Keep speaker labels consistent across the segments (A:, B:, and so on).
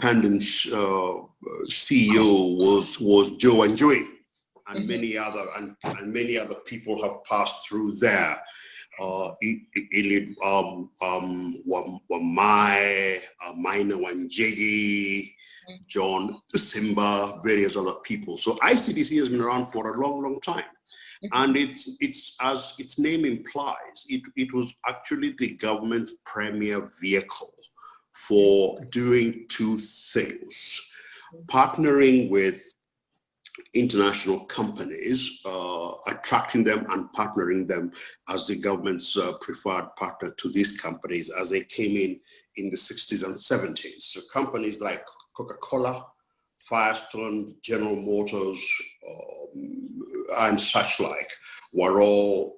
A: independent CEO was Joe and Joey, and many other people have passed through there. Wamai, Maina Wanjegi, John Simba, various other people. So ICDC has been around for a long, long time. And it's as its name implies, it was actually the government's premier vehicle for doing two things: partnering with international companies, attracting them and partnering them as the government's preferred partner to these companies as they came in the 60s and 70s. So companies like Coca-Cola, Firestone, General Motors, and such like all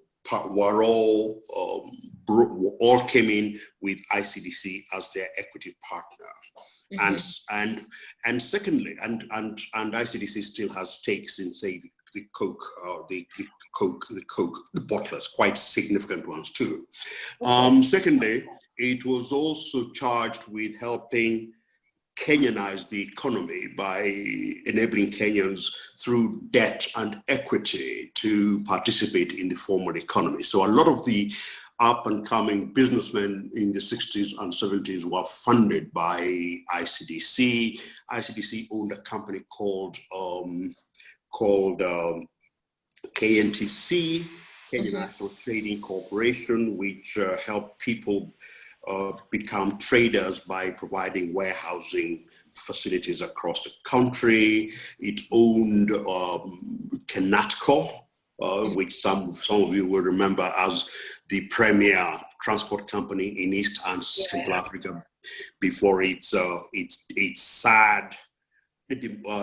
A: came in with ICDC as their equity partner. And secondly, and ICDC still has stakes in, say, the Coke, the bottlers, quite significant ones too. Secondly, it was also charged with helping Kenyanize the economy by enabling Kenyans through debt and equity to participate in the formal economy. So a lot of the up and coming businessmen in the 60s and 70s were funded by ICDC. ICDC owned a company called KNTC, Kenya National Trading Corporation, which helped people become traders by providing warehousing facilities across the country. It owned Kenatco, which some of you will remember as the premier transport company in East and Central Africa before its sad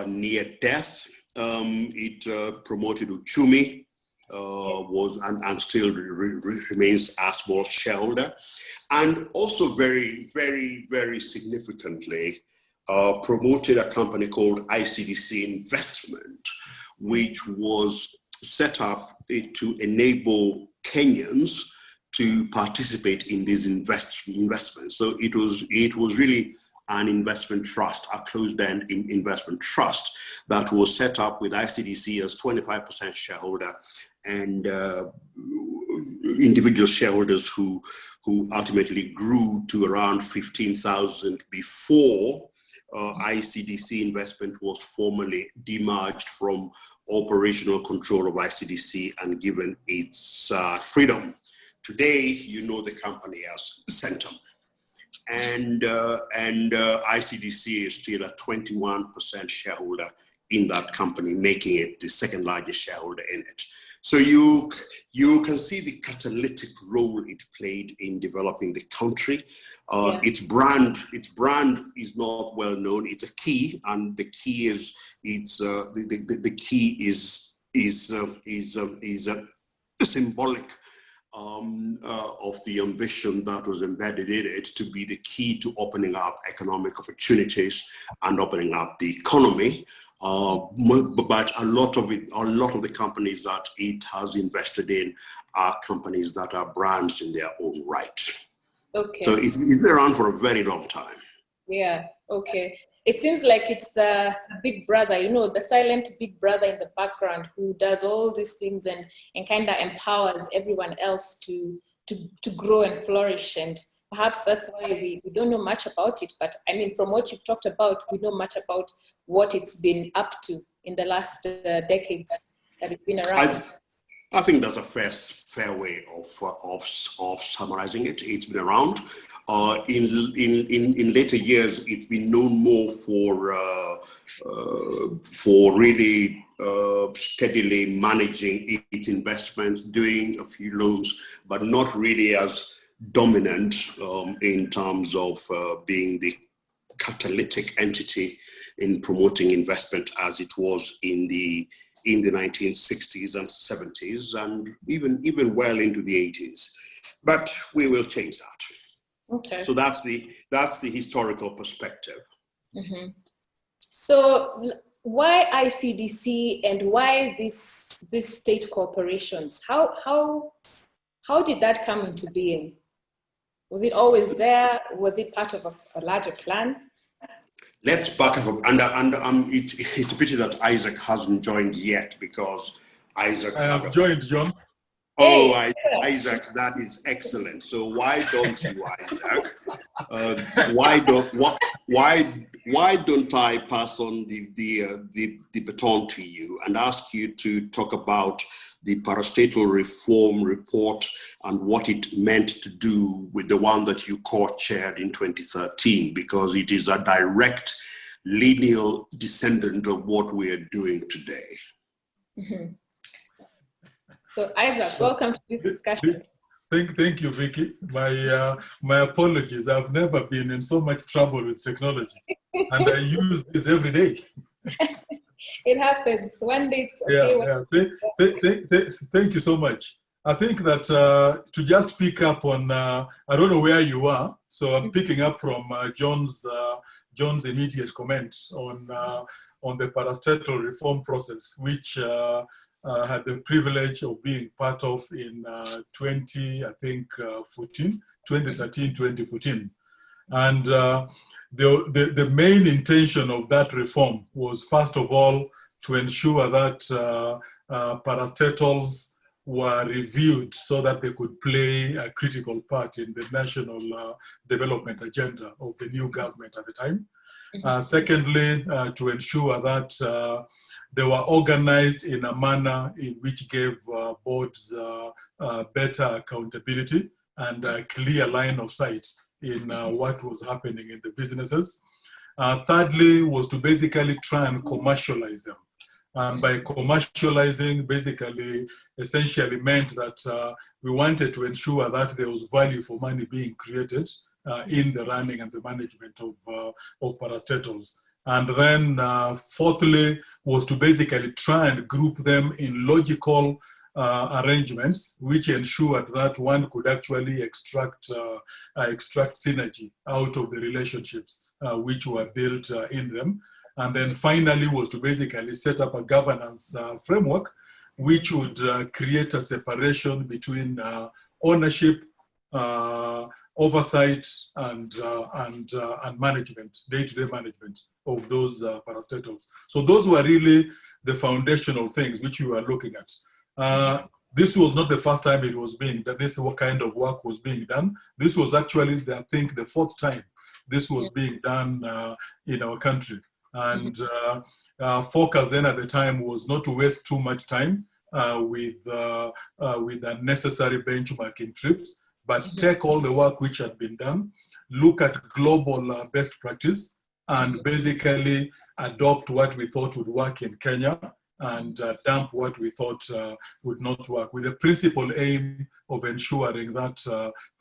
A: near death. It promoted Uchumi, and still remains a small shareholder, and also very, very, very significantly promoted a company called ICDC Investment, which was set up to enable Kenyans to participate in these investments. So it was really an investment trust, a closed-end investment trust that was set up with ICDC as 25% shareholder and individual shareholders who ultimately grew to around 15,000 before ICDC Investment was formally demerged from operational control of ICDC and given its freedom. Today, you know the company as Centum. And ICDC is still a 21% shareholder in that company, making it the second largest shareholder in it. So you can see the catalytic role it played in developing the country. Its brand is not well known. It's a key, and the key is the key is symbolic of the ambition that was embedded in it to be the key to opening up economic opportunities and opening up the economy. But a lot of the companies that it has invested in are companies that are brands in their own right. Okay. So it's been around for a very long time.
B: Yeah. Okay. It seems like it's the big brother, the silent big brother in the background who does all these things and kind of empowers everyone else to grow and flourish. And perhaps that's why we don't know much about it. But I mean, from what you've talked about, we know much about what it's been up to in the last decades that it's been around.
A: I think that's a fair way of summarizing it. It's been around. In later years, it's been known more for really steadily managing its investments, doing a few loans, but not really as dominant in terms of being the catalytic entity in promoting investment as it was in the 1960s and 70s, and even well into the 80s. But we will change that. Okay. So that's the historical perspective.
B: Mm-hmm. So why ICDC and why these state corporations? How did that come into being? Was it always there? Was it part of a larger plan?
A: Let's back up, it's a pity that Isaac hasn't joined yet, because Isaac
C: I have joined, John.
A: Oh, Isaac, that is excellent. So why don't you, Isaac? Why don't I pass on the baton to you and ask you to talk about the Parastatal Reform report and what it meant to do with the one that you co-chaired in 2013, because it is a direct lineal descendant of what we are doing today.
B: Mm-hmm. So Isaac, welcome to this discussion.
C: Thank you, Vicky. My apologies. I've never been in so much trouble with technology, and I use this every day.
B: It happens. One day it's okay.
C: Yeah. Thank you so much. I think that to just pick up on, I don't know where you are, so I'm picking up from John's immediate comment on the parastatal reform process, which had the privilege of being part of in 2013, 2014. And the main intention of that reform was, first of all, to ensure that parastatals were reviewed so that they could play a critical part in the national development agenda of the new government at the time. Secondly, to ensure that they were organized in a manner in which gave boards better accountability and a clear line of sight in what was happening in the businesses. Thirdly, was to basically try and commercialize them. And by commercializing, basically, essentially meant that we wanted to ensure that there was value for money being created in the running and the management of parastatals. And then fourthly, was to basically try and group them in logical arrangements, which ensured that one could actually extract synergy out of the relationships which were built in them. And then finally was to basically set up a governance framework which would create a separation between ownership, oversight, and management, day-to-day management of those parastatals. So those were really the foundational things which we were looking at. This was not the first time it was being done. This kind of work was being done. This was actually, I think, the fourth time this was being done in our country. And focus then at the time was not to waste too much time with unnecessary benchmarking trips, but take all the work which had been done, look at global best practice, and basically adopt what we thought would work in Kenya and dump what we thought would not work, with the principal aim of ensuring that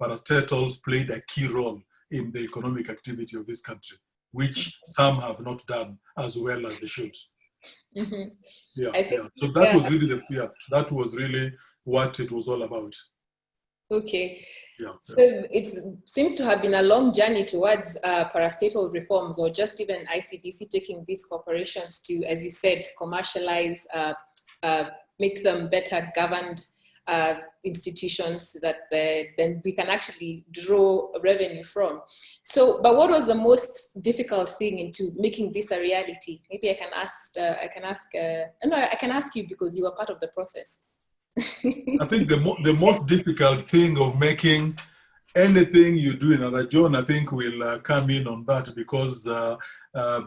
C: parastatals played a key role in the economic activity of this country, which some have not done as well as they should. So that was really that was really what it was all about.
B: Okay. So it seems to have been a long journey towards parastatal reforms, or just even ICDC taking these corporations to, as you said, commercialize, make them better governed institutions that then we can actually draw revenue from. So, but what was the most difficult thing into making this a reality? Maybe I can ask you, because you were part of the process.
C: I think the most difficult thing of making anything you do in John, I think will come in on that, because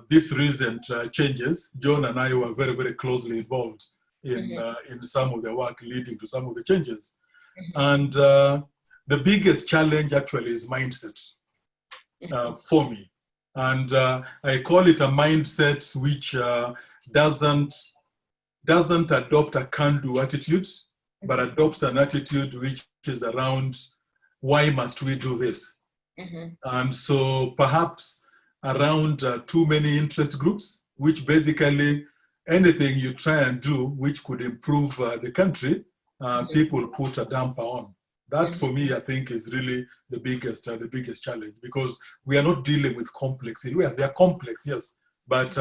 C: this recent changes, John and I were very, very closely involved in some of the work leading to some of the changes. And the biggest challenge actually is mindset for me. And I call it a mindset which doesn't adopt a can-do attitude, but adopts an attitude which is around, why must we do this? And so perhaps around too many interest groups, which basically anything you try and do which could improve the country, people put a damper on. That for me, I think, is really the biggest challenge, because we are not dealing with complex. They are complex, yes, but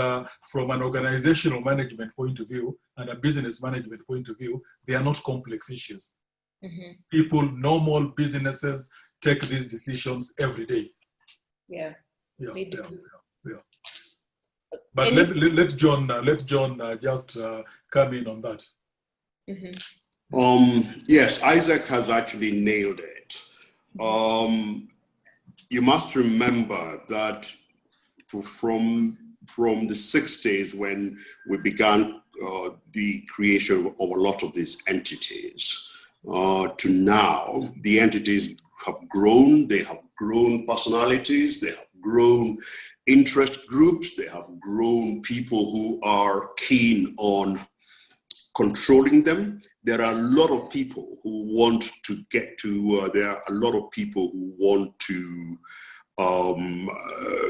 C: from an organizational management point of view and a business management point of view, they are not complex issues. People, normal businesses take these decisions every day.
B: Yeah.
C: But let John just come in on that.
A: Yes, Isaac has actually nailed it. You must remember that from the 60s, when we began the creation of a lot of these entities, to now, the entities have grown. They have grown personalities. They have grown interest groups. They have grown people who are keen on controlling them. There are a lot of people who want to get to, there are a lot of people who want to,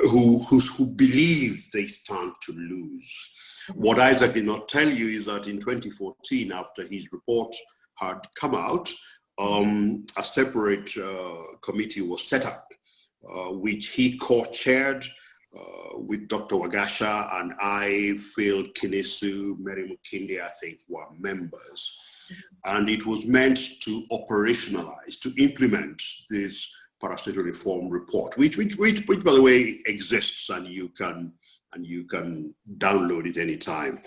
A: who believe they stand to lose. What Isaac did not tell you is that in 2014, after his report had come out, a separate committee was set up, which he co-chaired with Dr. Wagasha, and I, Phil Kinesu, Mary Mukinde, I think, were members. And it was meant to operationalize, to implement this Parastatal Reform report, which by the way exists, and you can download it anytime.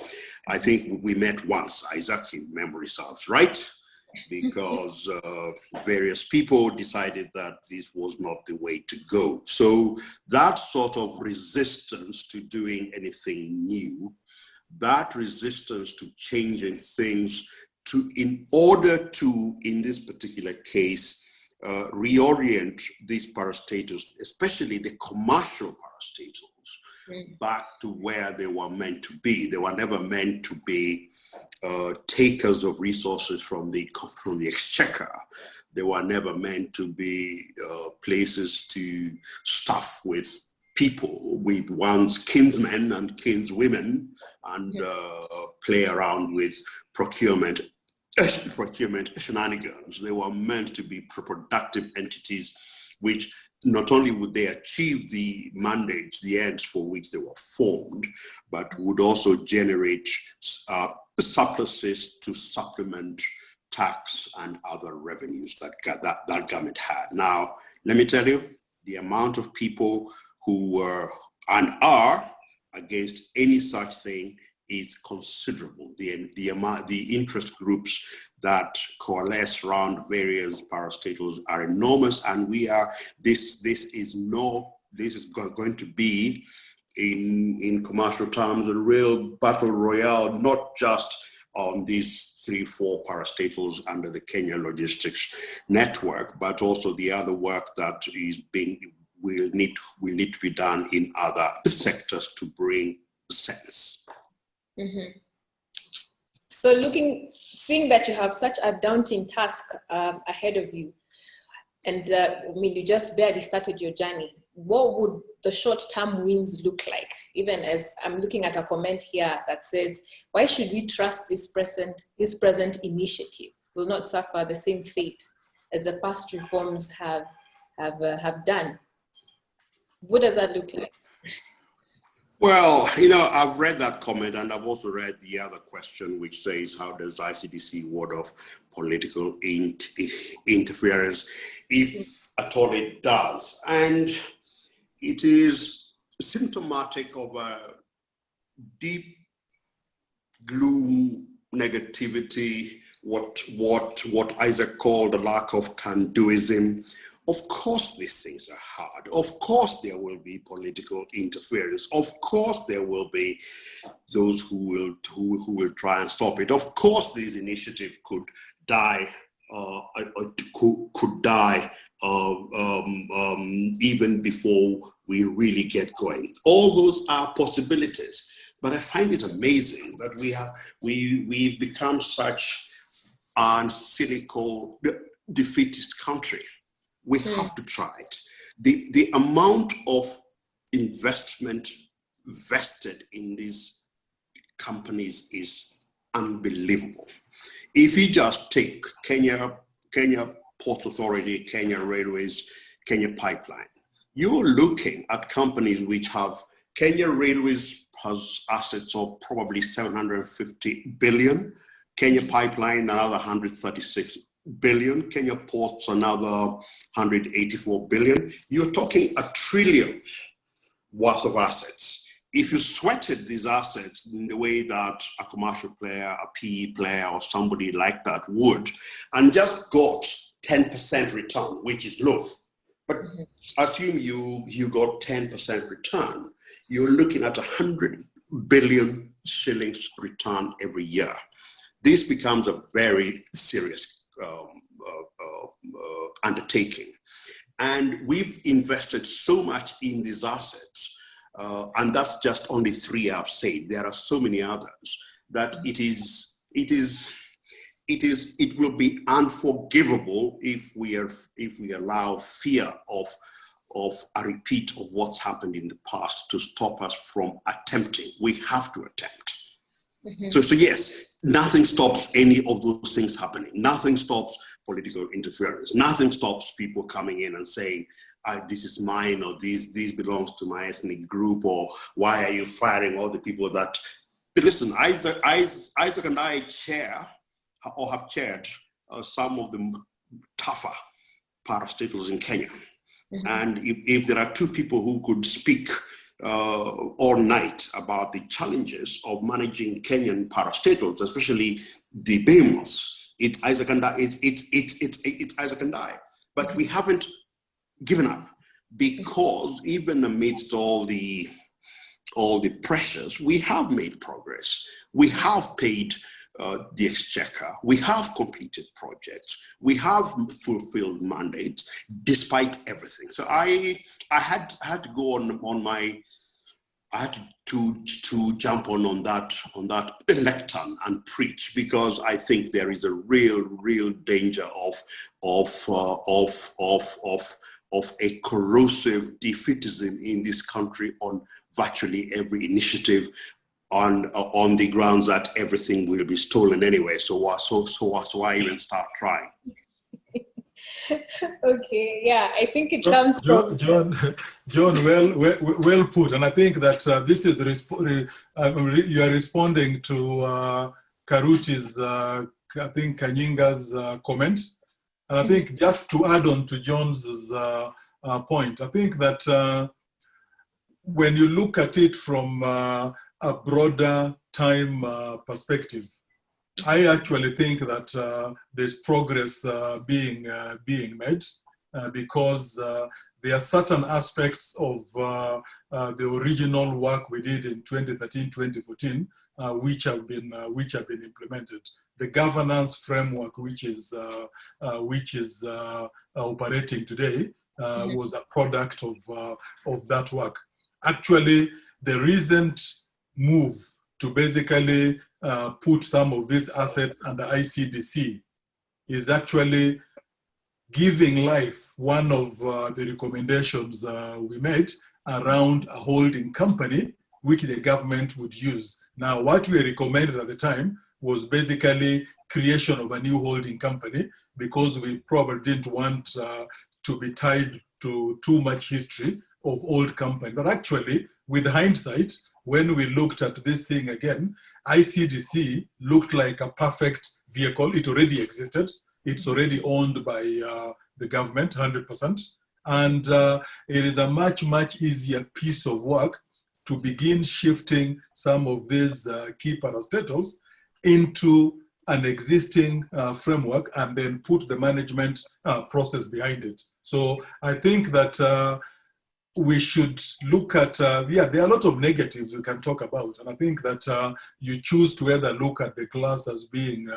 A: I think we met once, Isaac, if memory serves right, because various people decided that this was not the way to go. So that sort of resistance to doing anything new, that resistance to changing things in order to, in this particular case, reorient these parastatals, especially the commercial parastatals, back to where they were meant to be. They were never meant to be takers of resources from the exchequer. They were never meant to be places to stuff with people, with one's kinsmen and kinswomen, and play around with procurement shenanigans. They were meant to be productive entities, which not only would they achieve the mandates, the ends for which they were formed, but would also generate surpluses to supplement tax and other revenues that government had. Now, let me tell you, the amount of people who were and are against any such thing is considerable. The interest groups that coalesce around various parastatals are enormous, and this is going to be, in commercial terms, a real battle royale, not just on these 3-4 parastatals under the Kenya Logistics Network, but also the other work that will need to be done in other sectors to bring sense.
B: So seeing that you have such a daunting task ahead of you, and I mean, you just barely started your journey, what would the short-term wins look like? Even as I'm looking at a comment here that says, why should we trust this present initiative? Will not suffer the same fate as the past reforms have done. What does that look like?
A: Well, I've read that comment, and I've also read the other question, which says, how does ICDC ward off political interference, if at all it does? And it is symptomatic of a deep gloom, negativity, what Isaac called the lack of can-doism. Of course, these things are hard. Of course, there will be political interference. Of course, there will be those who will try and stop it. Of course, this initiative could die, even before we really get going. All those are possibilities. But I find it amazing that we've become such a cynical, defeatist country. We have to try it. The amount of investment vested in these companies is unbelievable. If you just take Kenya Port Authority, Kenya Railways, Kenya Pipeline, you're looking at companies which have, Kenya Railways has assets of probably 750 billion, Kenya Pipeline another 136 billion, Kenya Ports another 184 billion. You're talking $1 trillion worth of assets if you sweated these assets in the way that a commercial player, a PE player, or somebody like that would, and just got 10% return, which is low, but assume you got 10% return, you're looking at 100 billion shillings return every year. This becomes a very serious undertaking. And we've invested so much in these assets, and that's just only 3 I've said. There are so many others that it will be unforgivable if we allow fear of a repeat of what's happened in the past to stop us from attempting. We have to attempt. So yes, nothing stops any of those things happening. Nothing stops political interference. Nothing stops people coming in and saying, this is mine, or this belongs to my ethnic group, or why are you firing all the people that... But listen, Isaac and I chair, or have chaired, some of the tougher parastatals in Kenya. And if there are 2 people who could speak all night about the challenges of managing Kenyan parastatals, especially the behemoths, it's Isaac and I. It's Isaac and I. But we haven't given up, because even amidst all the pressures, we have made progress. We have paid the exchequer. We have completed projects. We have fulfilled mandates despite everything. So I had to go on my, I had to jump on that lectern and preach, because I think there is a real danger of a corrosive defeatism in this country on virtually every initiative, on the grounds that everything will be stolen anyway. So why even start trying?
B: Okay, yeah, I think it comes from...
C: John, well put. And I think that this is, you are responding to Karuti's, I think Kanyinga's comment. And I think just to add on to John's point, I think that when you look at it from a broader time perspective, I actually think that there's progress being made, because there are certain aspects of the original work we did in 2013-2014 which have been implemented. The governance framework which is operating today was a product of that work. Actually, the recent move to basically put some of these assets under ICDC is actually giving life one of the recommendations we made around a holding company which the government would use. Now, what we recommended at the time was basically creation of a new holding company, because we probably didn't want to be tied to too much history of old company. But actually, with hindsight, when we looked at this thing again, ICDC looked like a perfect vehicle. It already existed. It's already owned by the government, 100%. And it is a much easier piece of work to begin shifting some of these key parastatals into an existing framework and then put the management process behind it. So I think that we should look at, there are a lot of negatives we can talk about. And I think that you choose to either look at the glass as being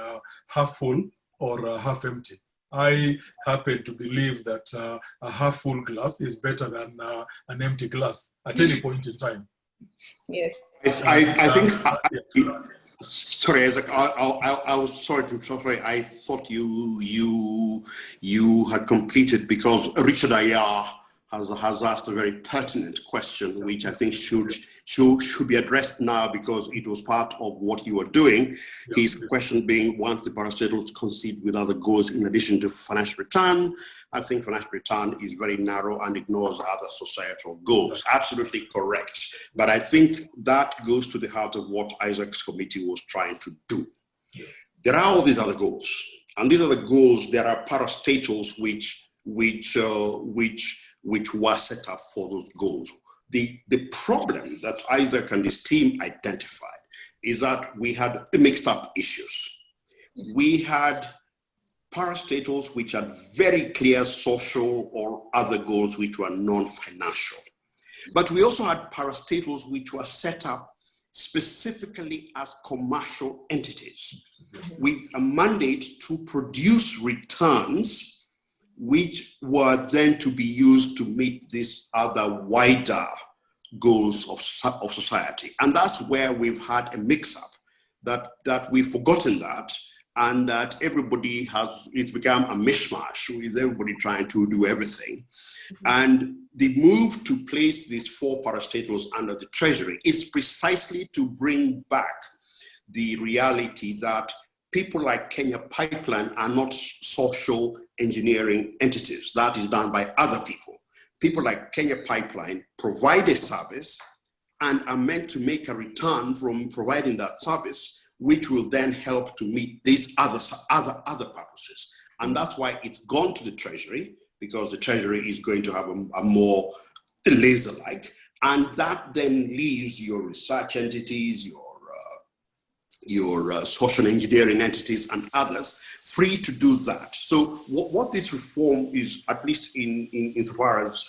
C: half full or half empty. I happen to believe that a half full glass is better than an empty glass at any point in time.
B: Yes.
A: I think, sorry, Isaac, I was sorry. I thought you had completed, because Richard Ayar has asked a very pertinent question, which I think should be addressed now, because it was part of what you were doing. His question being, once the parastatals concede with other goals in addition to financial return, I think financial return is very narrow and ignores other societal goals. Absolutely correct. But I think that goes to the heart of what Isaac's committee was trying to do. There are all these other goals, and these are the goals. There are parastatals which were set up for those goals. the problem that Isaac and his team identified is that we had mixed up issues. We had parastatals which had very clear social or other goals which were non-financial. But we also had parastatals which were set up specifically as commercial entities with a mandate to produce returns which were then to be used to meet these other wider goals of society. And that's where we've had a mix-up, that we've forgotten that, and that it's become a mishmash with everybody trying to do everything. And the move to place these 4 parastatals under the Treasury is precisely to bring back the reality that people like Kenya Pipeline are not social engineering entities. That is done by other people. People like Kenya Pipeline provide a service and are meant to make a return from providing that service, which will then help to meet these other purposes. And that's why it's gone to the Treasury, because the Treasury is going to have a more laser-like, and that then leaves your research entities, your social engineering entities and others free to do that. So what this reform is, at least insofar as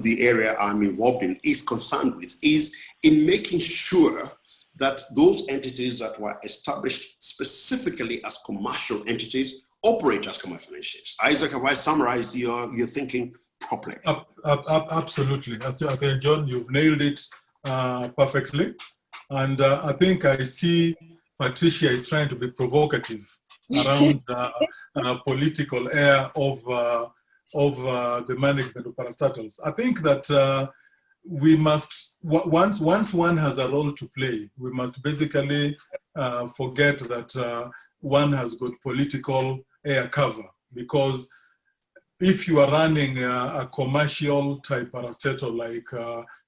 A: the area I'm involved in is concerned with, is in making sure that those entities that were established specifically as commercial entities operate as commercial entities. Isaac, have I summarized your thinking properly?
C: Absolutely. I think, John, you've nailed it perfectly. And I think I see Patricia is trying to be provocative around the political air of the management of parastatals. I think that we must, once one has a role to play, we must basically forget that one has got political air cover, because if you are running a commercial type parastatal like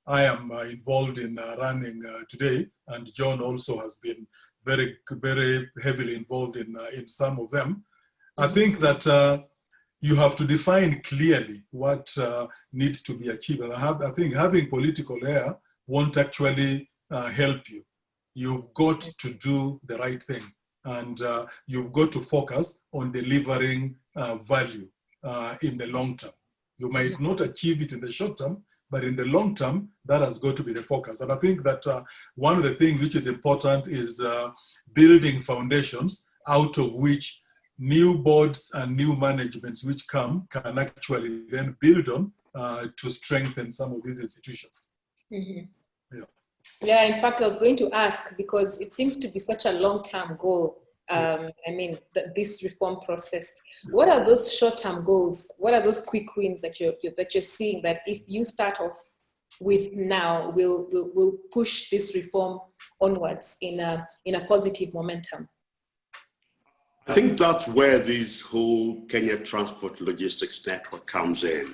C: I am involved in running today, and John also has been very, very heavily involved in some of them, I think that you have to define clearly what needs to be achieved. And I think having political air won't actually help you. You've got to do the right thing, and you've got to focus on delivering value in the long term. You might not achieve it in the short term, but in the long term, that has got to be the focus. And I think that one of the things which is important is building foundations out of which new boards and new managements which can actually then build on to strengthen some of these institutions.
B: Yeah, in fact, I was going to ask, because it seems to be such a long-term goal. I mean, this reform process. What are those short-term goals? What are those quick wins that you're seeing that if you start off with now, will push this reform onwards in a positive momentum?
A: I think that's where this whole Kenya Transport Logistics Network comes in,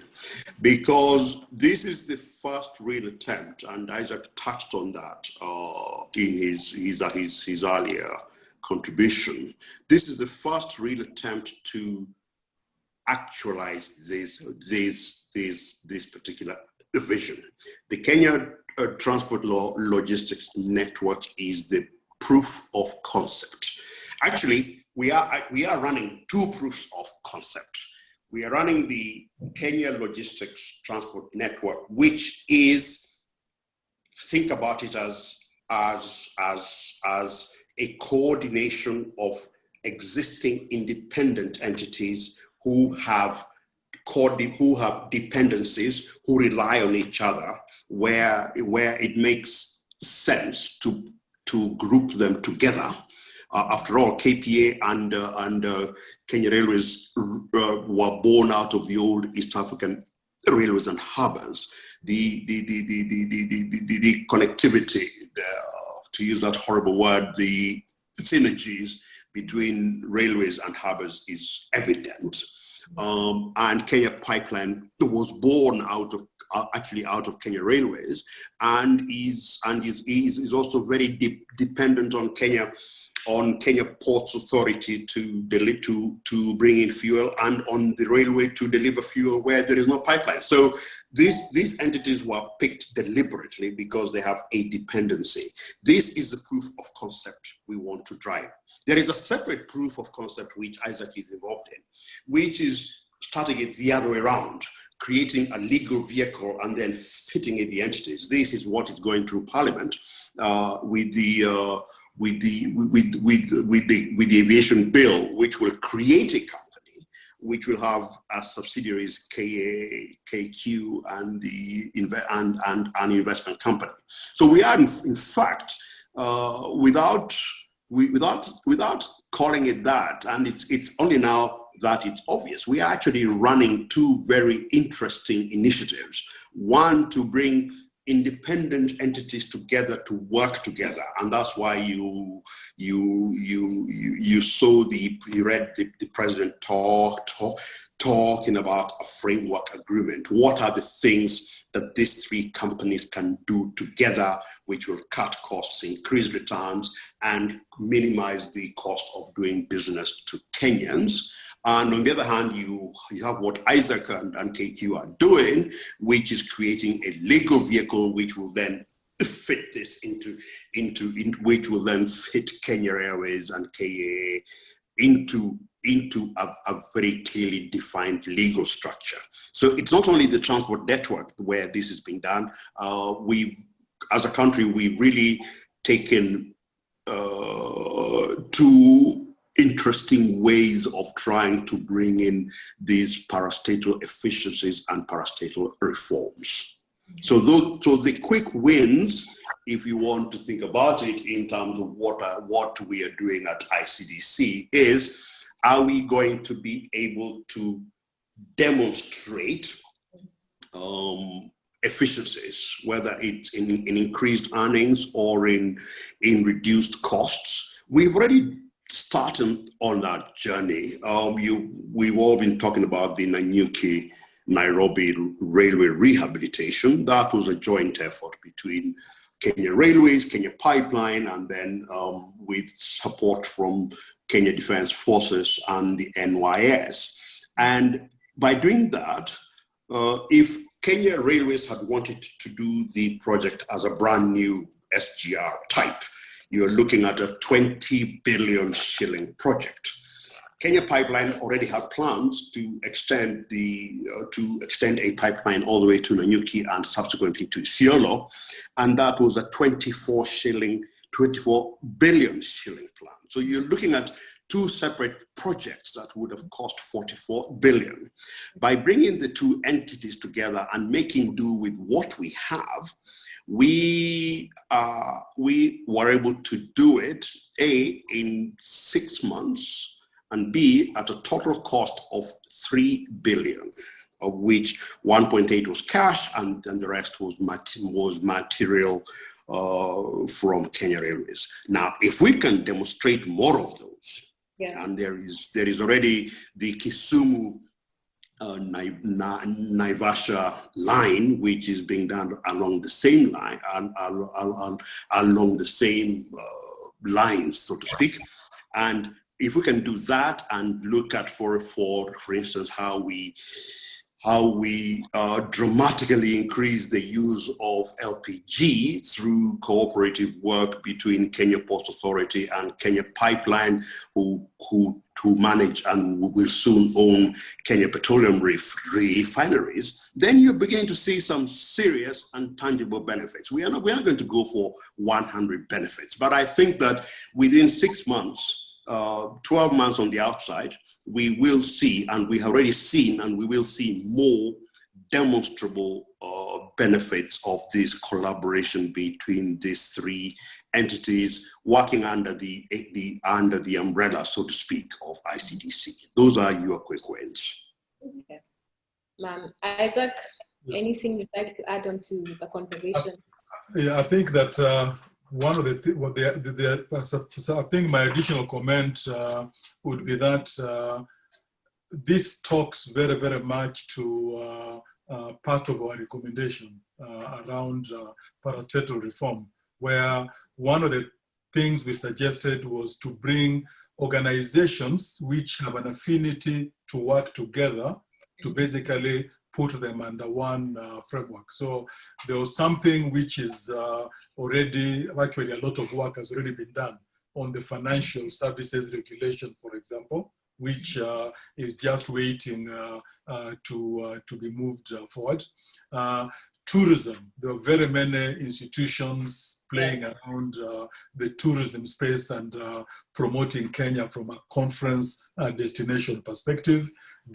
A: because this is the first real attempt, and Isaac touched on that in his earlier contribution. This is the first real attempt to actualize this particular vision. The Kenya Transport Logistics Network is the proof of concept. Actually, we are running 2 proofs of concept. We are running the Kenya Logistics Transport Network, which is, think about it as a coordination of existing independent entities who have dependencies, who rely on each other, where it makes sense to group them together. After all, KPA and Kenya Railways were born out of the old East African Railways and Harbors. The connectivity, to use that horrible word, the synergies between railways and harbors is evident. And Kenya Pipeline was born out of Kenya Railways, and is also very dependent on Kenya on Kenya Ports Authority to bring in fuel, and on the railway to deliver fuel where there is no pipeline. So these entities were picked deliberately because they have a dependency. This is the proof of concept we want to drive. There is a separate proof of concept which Isaac is involved in, which is starting it the other way around, creating a legal vehicle and then fitting in the entities. This is what is going through Parliament with the aviation bill, which will create a company which will have as subsidiaries KA, KQ, and an investment company. So we are in fact without calling it that, and it's only now that it's obvious, we are actually running two very interesting initiatives. One, to bring independent entities together to work together, and that's why you read the president talking about a framework agreement. What are the things that these three companies can do together which will cut costs, increase returns, and minimize the cost of doing business to Kenyans? And on the other hand, you have what Isaac and KQ are doing, which is creating a legal vehicle which will then fit this which will then fit Kenya Airways and KA into a very clearly defined legal structure. So it's not only the transport network where this is being done. As a country, we've really taken two interesting ways of trying to bring in these parastatal efficiencies and parastatal reforms. So the quick wins, if you want to think about it in terms of what we are doing at ICDC, is, are we going to be able to demonstrate efficiencies, whether it's in increased earnings or in reduced costs? We've already started on that journey. We've all been talking about the Nanyuki-Nairobi railway rehabilitation. That was a joint effort between Kenya Railways, Kenya Pipeline, and then with support from Kenya Defense Forces and the NYS. And by doing that, if Kenya Railways had wanted to do the project as a brand new SGR type, you're looking at a 20 billion shilling project. Kenya Pipeline already had plans to extend a pipeline all the way to Nanyuki and subsequently to Isiolo, and that was a 24 billion shilling plan. So you're looking at two separate projects that would have cost 44 billion. By bringing the two entities together and making do with what we have, we were able to do it, A, in 6 months, and B, at a total cost of 3 billion, of which 1.8 was cash and the rest was material from Kenya Railways. Now, if we can demonstrate more of those, and there is already the Kisumu Naivasha line, which is being done along the same line, along the same lines, so to speak. And if we can do that and look at, for instance, how we dramatically increase the use of LPG through cooperative work between Kenya Ports Authority and Kenya Pipeline, who manage and will soon own Kenya Petroleum refineries, then you're beginning to see some serious and tangible benefits. We are not going to go for 100 benefits, but I think that within 6 months, 12 months on the outside, we will see, and we have already seen, and we will see more demonstrable benefits of this collaboration between these three entities working under the umbrella, so to speak, of ICDC. Those are your quick wins.
B: Okay. Isaac, anything you'd like to add on to the conversation?
C: I think that one of the I think my additional comment would be that this talks very, very much to part of our recommendation around parastatal reform, where one of the things we suggested was to bring organizations which have an affinity to work together to basically put them under one framework. So there was something which is already, actually a lot of work has already been done on the financial services regulation, for example, which is just waiting to be moved forward. Tourism, there are very many institutions playing around the tourism space and promoting Kenya from a conference destination perspective.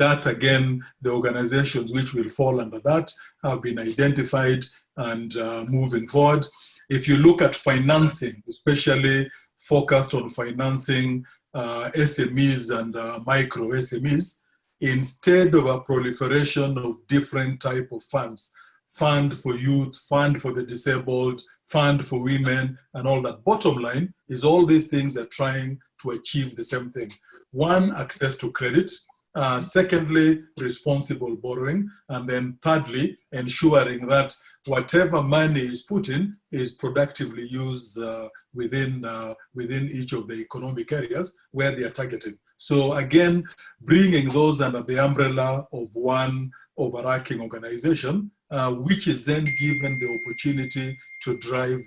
C: That again, the organizations which will fall under that have been identified and moving forward. If you look at financing, especially focused on financing SMEs and micro SMEs, instead of a proliferation of different type of funds, fund for youth, fund for the disabled, fund for women, and all that. Bottom line is all these things are trying to achieve the same thing. One, access to credit. Secondly, responsible borrowing. And then thirdly, ensuring that whatever money is put in is productively used within each of the economic areas where they are targeting. So again, bringing those under the umbrella of one overarching organization, which is then given the opportunity to drive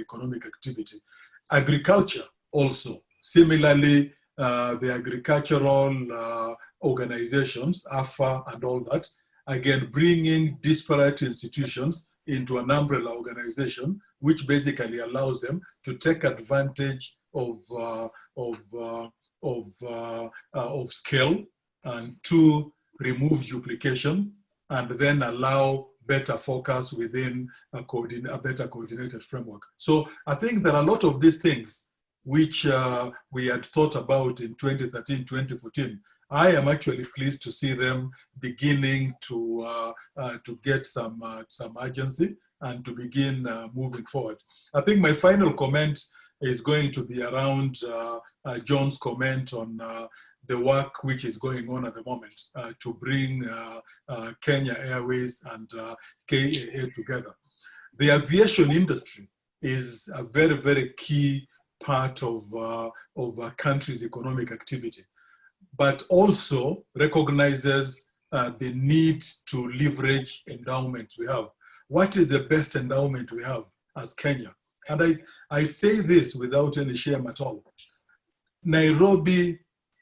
C: economic activity. Agriculture also, similarly, the agricultural organizations, AFA and all that, again, bringing disparate institutions into an umbrella organization, which basically allows them to take advantage of scale and to remove duplication and then allow better focus within a better coordinated framework. So I think there are a lot of these things which we had thought about in 2013, 2014. I am actually pleased to see them beginning to get some urgency and to begin moving forward. I think my final comment is going to be around John's comment on the work which is going on at the moment to bring Kenya Airways and KAA together. The aviation industry is a very, very key part of a country's economic activity, but also recognizes the need to leverage endowments we have. What is the best endowment we have as Kenya? And I say this without any shame at all. Nairobi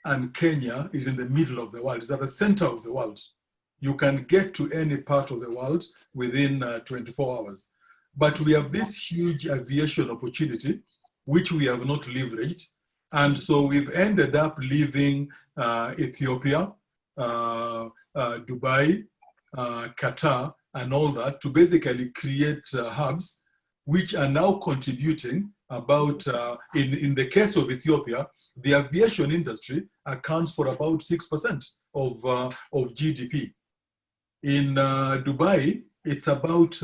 C: and Kenya is in the middle of the world, it's at the center of the world. You can get to any part of the world within 24 hours. But we have this huge aviation opportunity, which we have not leveraged. And so we've ended up leaving Ethiopia, Dubai, Qatar, and all that to basically create hubs, which are now contributing about, in the case of Ethiopia, the aviation industry accounts for about 6% of GDP. In Dubai, it's about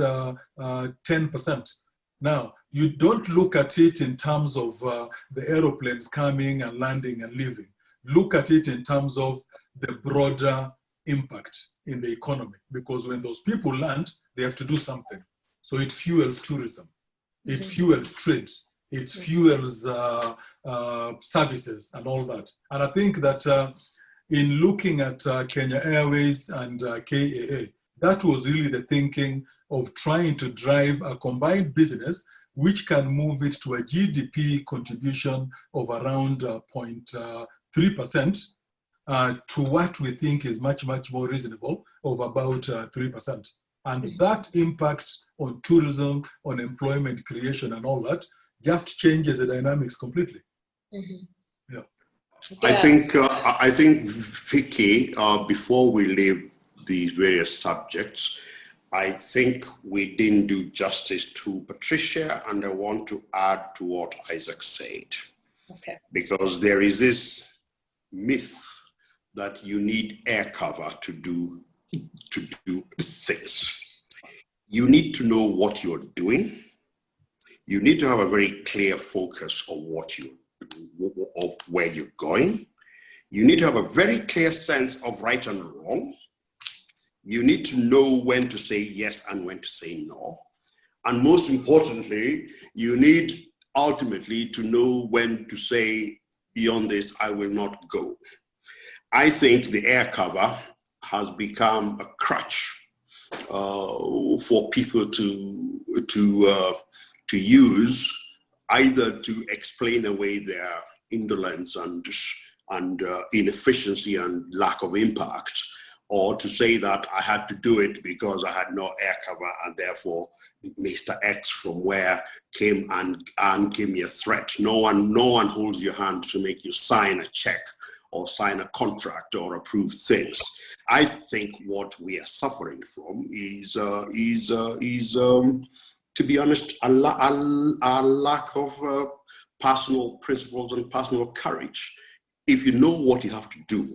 C: 10%. Now, you don't look at it in terms of the aeroplanes coming and landing and leaving. Look at it in terms of the broader impact in the economy, because when those people land, they have to do something. So it fuels tourism, it fuels trade, it fuels services and all that. And I think that in looking at Kenya Airways and KAA, that was really the thinking of trying to drive a combined business which can move it to a GDP contribution of around 0.3% to what we think is much, much more reasonable of about 3%. And that impact on tourism, on employment creation and all that just changes the dynamics completely. Yeah.
A: I think, Vicky, before we leave these various subjects, I think we didn't do justice to Patricia, and I want to add to what Isaac said.
B: Okay.
A: Because there is this myth that you need air cover to do things. You need to know what you're doing. You need to have a very clear focus of of where you're going. You need to have a very clear sense of right and wrong. You need to know when to say yes and when to say no. And most importantly, you need ultimately to know when to say, beyond this, I will not go. I think the air cover has become a crutch for people to use, either to explain away their indolence and inefficiency and lack of impact, or to say that I had to do it because I had no air cover and therefore Mr. X from where came and gave me a threat. No one holds your hand to make you sign a check or sign a contract or approve things. I think what we are suffering from is to be honest, a lack of personal principles and personal courage. If you know what you have to do,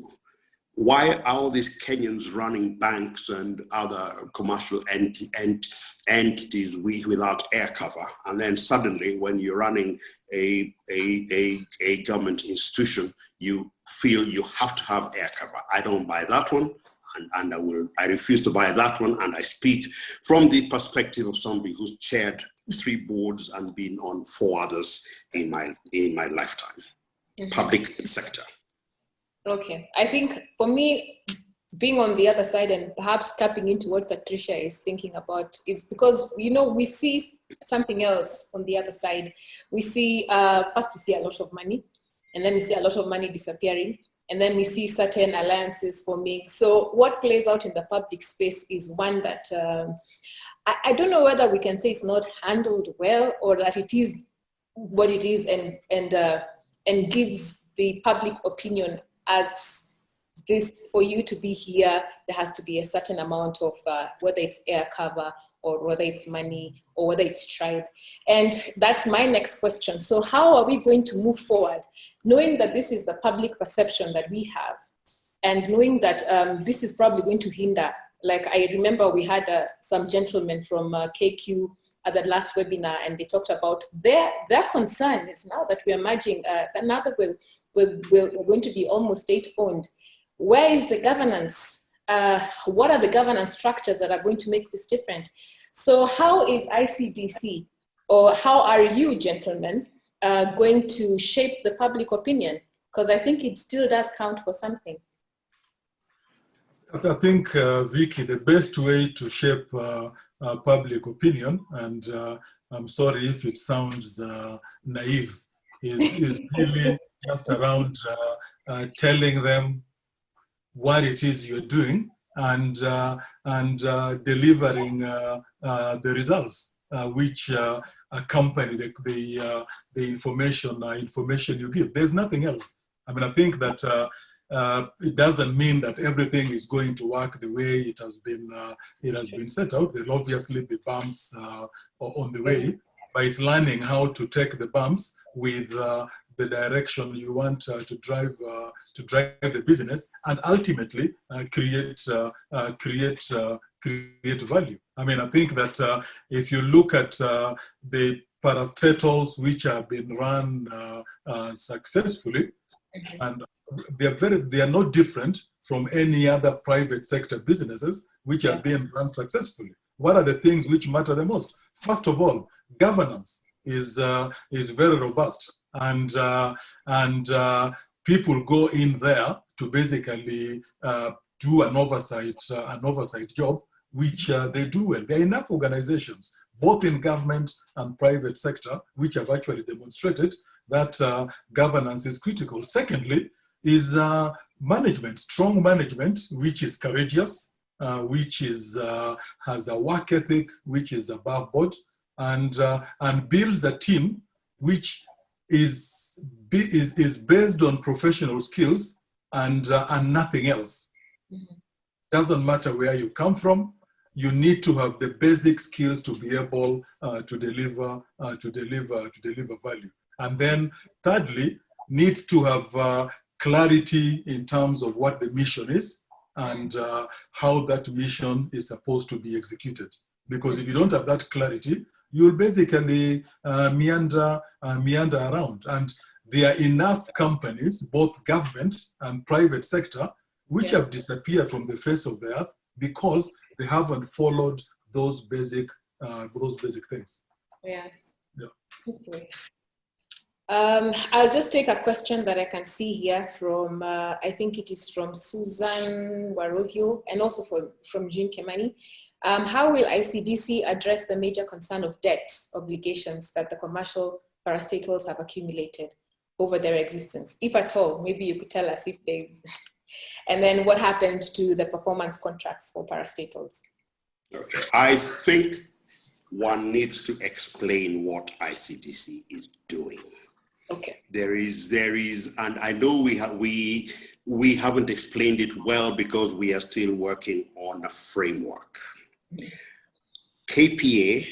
A: why are all these Kenyans running banks and other commercial entities without air cover? And then suddenly, when you're running a government institution, you feel you have to have air cover. I don't buy that one, and I refuse to buy that one. And I speak from the perspective of somebody who's chaired 3 boards and been on 4 others in my lifetime, public sector.
B: Okay, I think for me, being on the other side and perhaps tapping into what Patricia is thinking about is because, you know, we see something else on the other side. We see, first we see a lot of money, and then we see a lot of money disappearing, and then we see certain alliances forming. So what plays out in the public space is one that I don't know whether we can say it's not handled well, or that it is what it is and gives the public opinion as this, for you to be here, there has to be a certain amount of whether it's air cover or whether it's money or whether it's tribe. And that's my next question. So how are we going to move forward, knowing that this is the public perception that we have, and knowing that this is probably going to hinder? Like, I remember we had some gentlemen from KQ at the last webinar, and they talked about their concern is now that we are merging, that now that we're going to be almost state-owned, where is the governance? What are the governance structures that are going to make this different? So how is ICDC, or how are you gentlemen going to shape the public opinion? Because I think it still does count for something.
C: I think, Vicky, the best way to shape public opinion, and I'm sorry if it sounds naive, is really just around telling them what it is you're doing and delivering the results which accompany the information you give. There's nothing else. I mean, I think that it doesn't mean that everything is going to work the way it has been set out. There'll obviously be bumps on the way, but it's learning how to take the bumps with the direction you want to drive the business, and ultimately create value. I mean, I think that if you look at the parastatals which have been run successfully, and they are no different from any other private sector businesses which have been run successfully. What are the things which matter the most? First of all, governance is very robust, and people go in there to basically do an oversight job, which they do well. There are enough organizations, both in government and private sector, which have actually demonstrated that governance is critical. Secondly, is management, strong management, which is courageous, which is has a work ethic, which is above board, and builds a team which is based on professional skills and nothing else. Doesn't matter where you come from. You need to have the basic skills to be able to deliver value. And then thirdly, needs to have clarity in terms of what the mission is and how that mission is supposed to be executed. Because if you don't have that clarity, you'll basically meander around. And there are enough companies, both government and private sector, which have disappeared from the face of the earth because they haven't followed those basic things.
B: Okay. I'll just take a question that I can see here from, I think it is from Susan Warohio and also from Jean Kemani. How will ICDC address the major concern of debt obligations that the commercial parastatals have accumulated over their existence? If at all, maybe you could tell us if there's, and then what happened to the performance contracts for parastatals?
A: Okay. I think one needs to explain what ICDC is doing.
B: Okay.
A: There is, and I know we haven't explained it well because we are still working on a framework. KPA,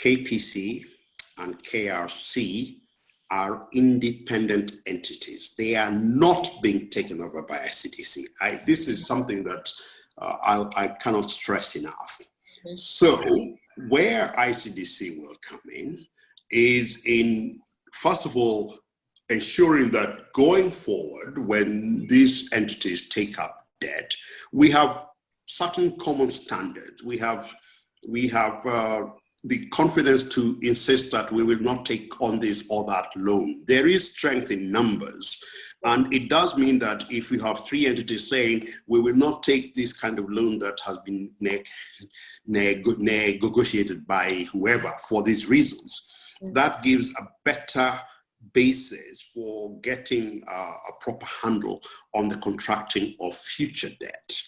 A: KPC, and KRC are independent entities. They are not being taken over by ICDC. This is something that I cannot stress enough. So where ICDC will come in is in, first of all, ensuring that going forward, when these entities take up debt, we have certain common standards. We have the confidence to insist that we will not take on this or that loan. There is strength in numbers. And it does mean that if you have three entities saying, we will not take this kind of loan that has been negotiated by whoever for these reasons, that gives a better basis for getting a proper handle on the contracting of future debt.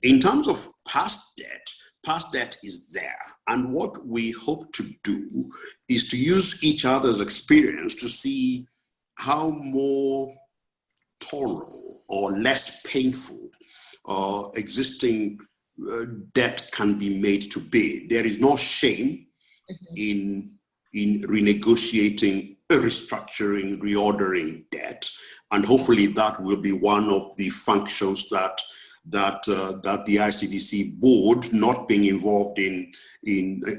A: In terms of past debt is there. And what we hope to do is to use each other's experience to see how more thorough or less painful existing debt can be made to be. There is no shame in renegotiating, restructuring, reordering debt. And hopefully that will be one of the functions that the ICDC board, not being involved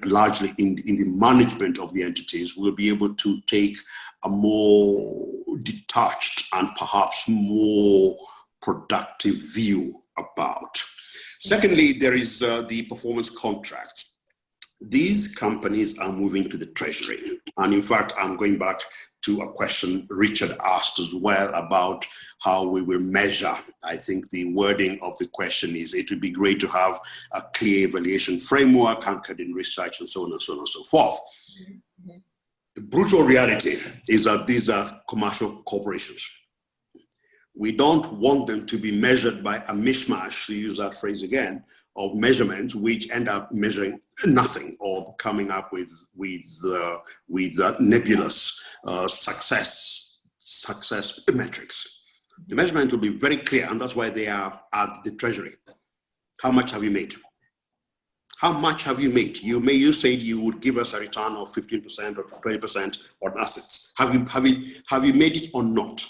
A: largely in the management of the entities, will be able to take a more detached and perhaps more productive view about. Secondly, there is the performance contracts. These companies are moving to the Treasury. And in fact, I'm going back to a question Richard asked as well about how we will measure. I think the wording of the question is, it would be great to have a clear evaluation framework anchored in research and so on and so on and so forth. The brutal reality is that these are commercial corporations. We don't want them to be measured by a mishmash, to use that phrase again, of measurements which end up measuring nothing or coming up with nebulous success metrics. The measurement will be very clear, and that's why they are at the Treasury. How much have you made? How much have you made? You said you would give us a return of 15% or 20% on assets. Have you made it or not?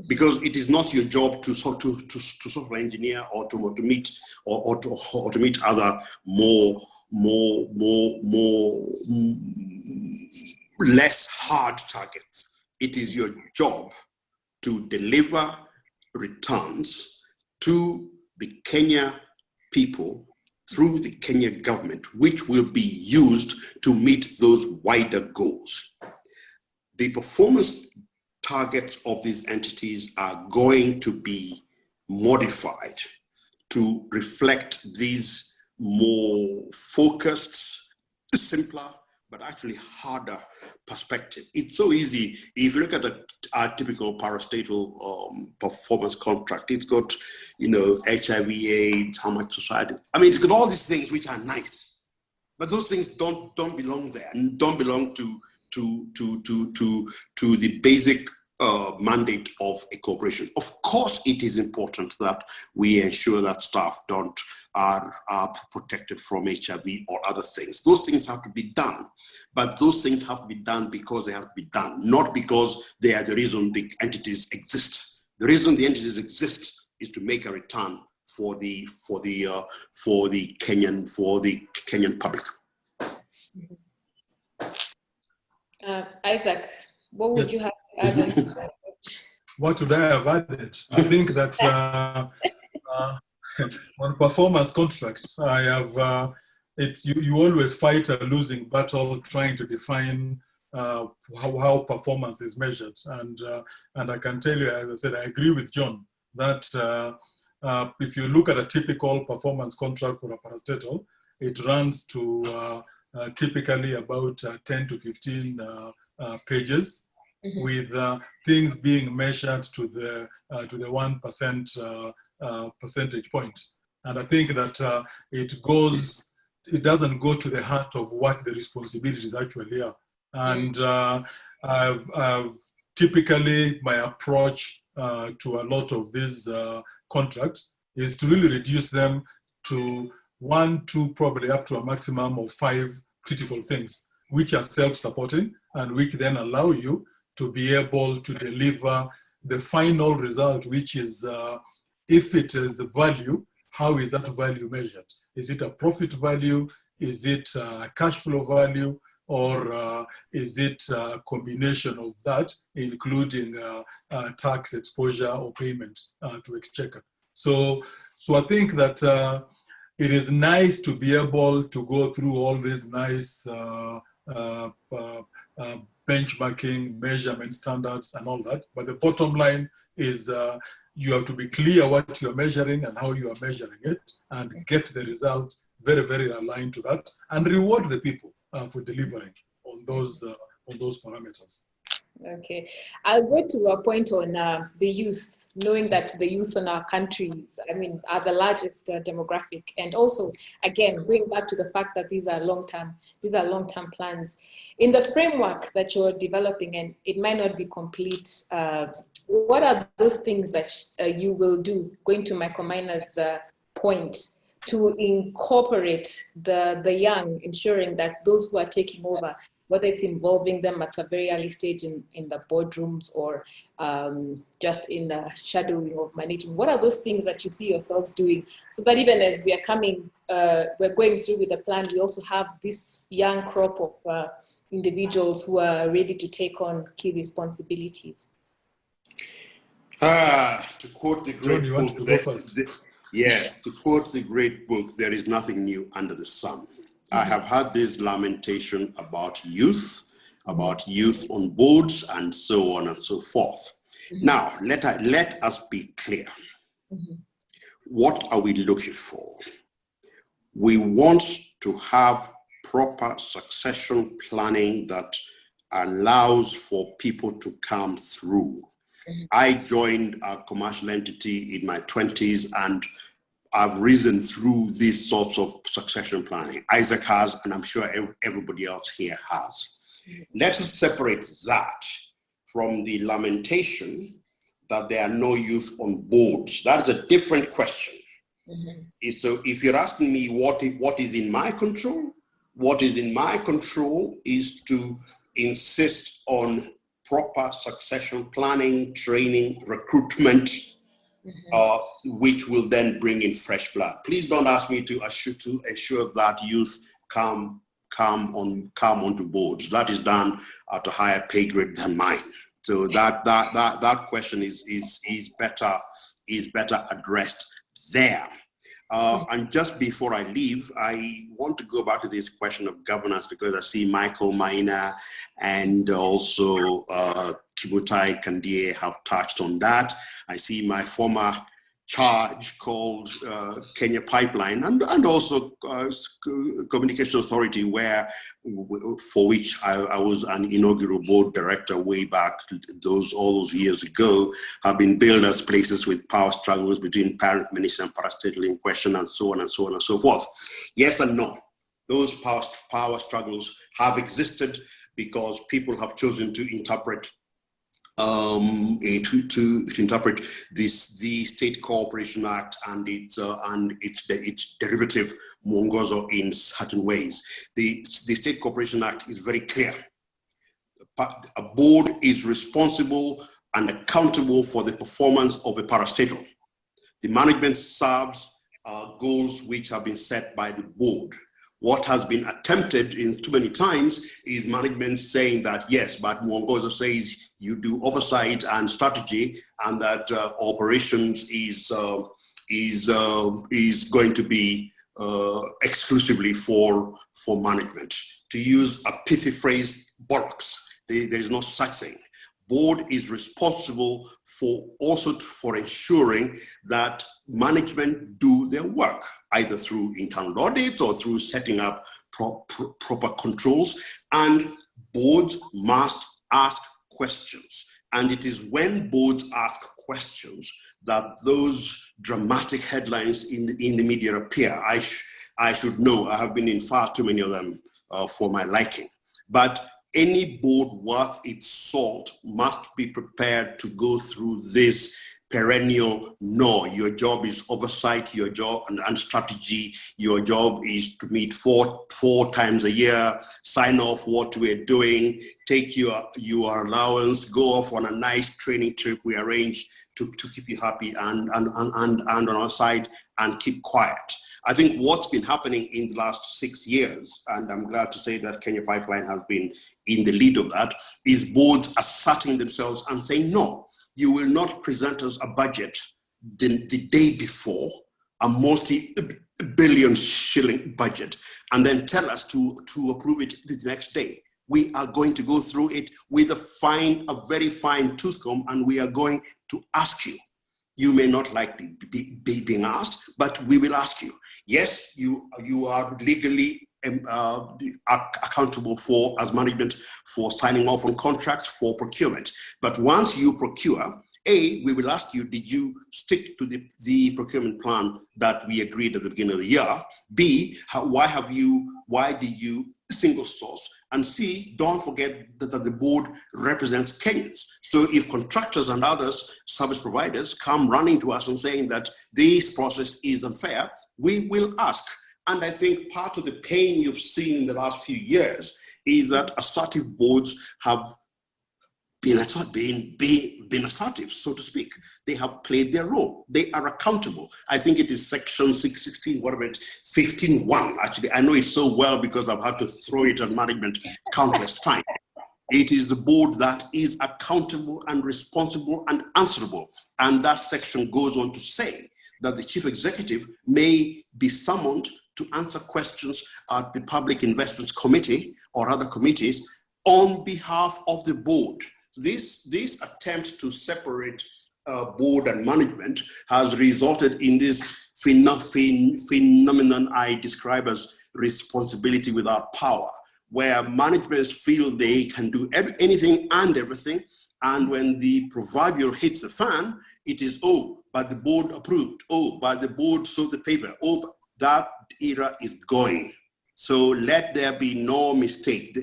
A: Because it is not your job to software engineer or to meet other less hard targets. It is your job to deliver returns to the Kenya people through the Kenya government, which will be used to meet those wider goals. The performance targets of these entities are going to be modified to reflect these more focused, simpler, but actually harder perspective. It's so easy. If you look at our typical parastatal performance contract, it's got, HIV, AIDS, how much society. I mean, it's got all these things which are nice, but those things don't belong there and don't belong to the basic mandate of a corporation. Of course, it is important that we ensure that staff are protected from HIV or other things. Those things have to be done, but those things have to be done because they have to be done, not because they are the reason the entities exist. The reason the entities exist is to make a return for the Kenyan public.
B: Isaac, what would you have to add?
C: What would I have added? I think that on performance contracts, I have you always fight a losing battle trying to define how performance is measured. And I can tell you, as I said, I agree with John that if you look at a typical performance contract for a parastatal, it runs to typically about 10 to 15 pages, with things being measured to the 1% percentage point. And I think that it doesn't go to the heart of what the responsibilities actually are. And I've typically, my approach to a lot of these contracts is to really reduce them to 1, 2, probably up to a maximum of 5 critical things, which are self-supporting and which then allow you to be able to deliver the final result, which is, if it is value, how is that value measured? Is it a profit value? Is it a cash flow value? Or is it a combination of that, including tax exposure or payment to exchequer? So I think that it is nice to be able to go through all these nice benchmarking, measurement standards and all that. But the bottom line is you have to be clear what you're measuring and how you are measuring it, and get the result very, very aligned to that, and reward the people for delivering on those parameters.
B: Okay, I'll go to a point on the youth, knowing that the youth in our country, are the largest demographic, and also, again, going back to the fact that these are long-term plans. In the framework that you're developing, and it might not be complete, what are those things that you will do, going to Michael Miner's point, to incorporate the young, ensuring that those who are taking over, whether it's involving them at a very early stage in the boardrooms or just in the shadowing of management, what are those things that you see yourselves doing, so that even as we are we're going through with the plan, we also have this young crop of individuals who are ready to take on key responsibilities?
A: To quote the great
C: John, you want to go first?
A: Yes, to quote the great book, there is nothing new under the sun. I have had this lamentation about youth on boards, and so on and so forth. Now, let us be clear. What are we looking for? We want to have proper succession planning that allows for people to come through. I joined a commercial entity in my 20s, and I've risen through these sorts of succession planning. Isaac has, and I'm sure everybody else here has. Let us separate that from the lamentation that there are no youth on boards. That is a different question. So if you're asking me what is in my control, what is in my control is to insist on proper succession planning, training, recruitment, which will then bring in fresh blood. Please don't ask me to ensure that youth come onto boards. That is done at a higher pay grade than mine. So that question is better addressed there. And just before I leave, I want to go back to this question of governance, because I see Michael Maina and also Kimutai Kandie have touched on that. I see my former charge called Kenya Pipeline, and also Communication Authority, for which I was an inaugural board director way back all those years ago, have been billed as places with power struggles between parent minister and parastatal in question, and so on and so on and so forth. Yes and no. Those power struggles have existed because people have chosen to interpret the State Cooperation Act and its derivative Mwongozo in certain ways. The State Cooperation Act is very clear. A board is responsible and accountable for the performance of a parastatal. The management serves goals which have been set by the board. What has been attempted in too many times is management saying that, yes, but Mwongozo says you do oversight and strategy, and that operations is going to be exclusively for management. To use a pithy phrase bollocks. There is no such thing. Board is responsible for for ensuring that management do their work, either through internal audits or through setting up proper controls, and boards must ask questions. And it is when boards ask questions that those dramatic headlines in the media appear. I should know, I have been in far too many of them for my liking. But any board worth its salt must be prepared to go through this perennial no. Your job is oversight, your job and strategy. Your job is to meet four times a year, sign off what we're doing, take your allowance, go off on a nice training trip we arrange to keep you happy and on our side, and keep quiet. I think what's been happening in the last 6 years, and I'm glad to say that Kenya Pipeline has been in the lead of that, is boards asserting themselves and saying, no, you will not present us a budget the day before, a multi-billion shilling budget, and then tell us to approve it the next day. We are going to go through it with a very fine tooth comb, and we are going to ask you. You may not like being asked, but we will ask you. Yes, you are legally accountable for, as management, for signing off on contracts for procurement. But once you procure, A, we will ask you, did you stick to the procurement plan that we agreed at the beginning of the year? B, why did you single source? And C, don't forget that the board represents Kenyans. So if contractors and others, service providers, come running to us and saying that this process is unfair, we will ask. And I think part of the pain you've seen in the last few years is that assertive boards have been assertive, so to speak. They have played their role. They are accountable. I think it is section 616, whatever it, 15.1. Actually, I know it so well because I've had to throw it at management countless times. It is the board that is accountable and responsible and answerable. And that section goes on to say that the chief executive may be summoned to answer questions at the Public Investments Committee or other committees on behalf of the board. This attempt to separate board and management has resulted in this phenomenon I describe as responsibility without power, where managements feel they can do anything and everything, and when the proverbial hits the fan, it is, oh, but the board approved, oh, but the board saw the paper, oh, that era is going. So let there be no mistake,